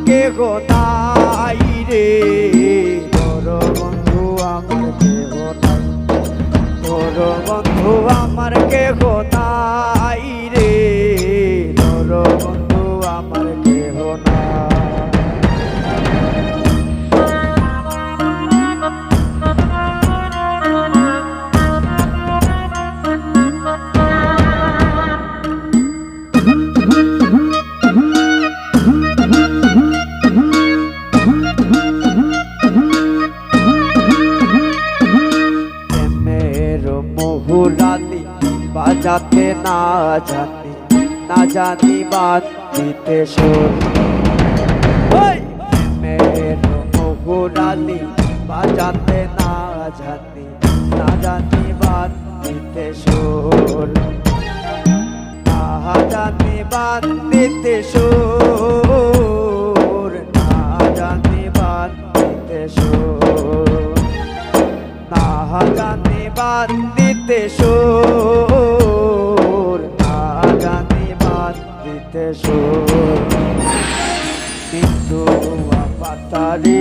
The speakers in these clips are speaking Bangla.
কেহ নাই রে, তোর বন্ধু আমার কেহ নাই, তোর বন্ধু আমার কেহ নাই রে, তোর বন্ধু আমার কেহ নাই। মুহুরালি বাজাতে না জানি, না জানি বাঁধিতে সুর। প্রেমের মুহুরালি বাজাতে না জানি, না জানি বাঁধিতে সুর, না জানি বাঁধিতে সুর, না জানি বাঁধিতে সুর, না জানি বাঁধিতে সুর, না জানি বাঁধিতে সুর। কিন্তু পাতারি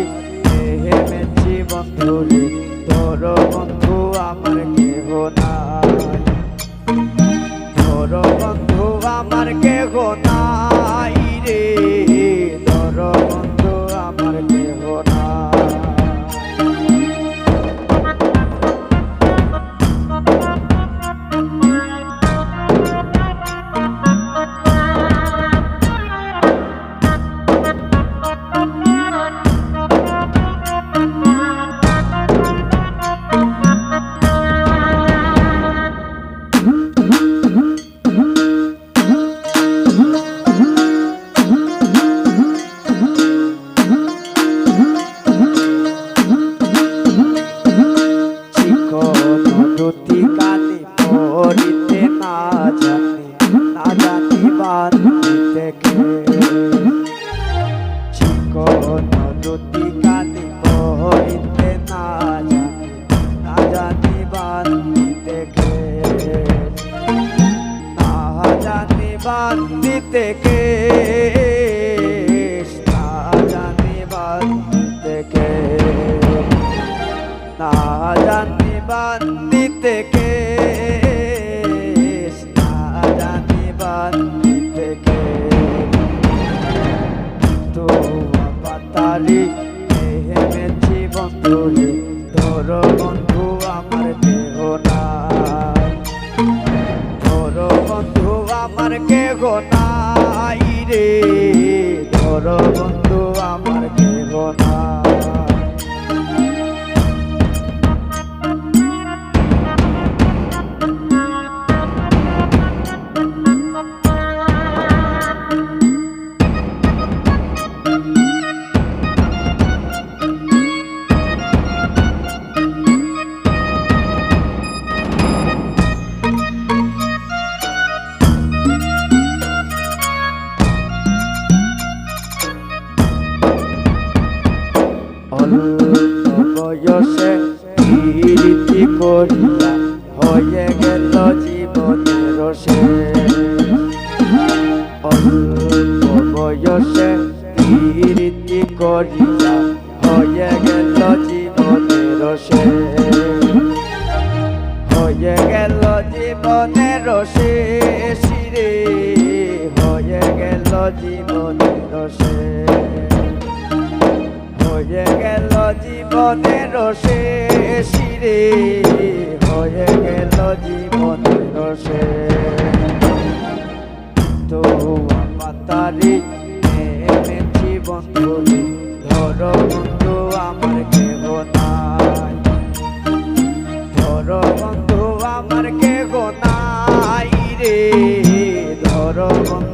হেমেছি বন্ধুরে, তোর বন্ধু আমার কেহ নাই, তোর বন্ধু আমার কেহ নাই রে, তোর বন্ধু আমার কেহ নাই। দুটি কানি পড়িতে না জানি, না জানি বাঁধিতে কে, চিকন দুটি কানি পড়িতে না জানি, না জানি বাঁধিতে কে, না জানি বাঁধিতে কে, না জানি বাঁধিতে কে, না জানি বাঁধিতে কে, না জানি বাঁধিতে কে। তো পাতারি হেমেছি বন্ধুরে, তোর বন্ধু আমার কেহ নাই, তোর বন্ধু আমার কেহ নাই রে, তোর বন্ধু আমার কেহ নাই। বয়সে কীর্তি করিয়া হয়ে গেল জীবনের শেষ, অল্প বয়সে কীর্তি করিয়া হয়ে গেল জীবনের শেষ, হয়ে গেল জীবনের শেষ রে, হয়ে গেল জীবনের শেষ, হয়ে গেল জীবনের শেষ রে, হয়ে গেল জীবনের শেষ। তো পাতারি হেমেছি বন্ধুরে, ধর বন্ধু আমার কেহ নাই, ধর বন্ধু আমার কেহ নাই রে, ধর বন্ধু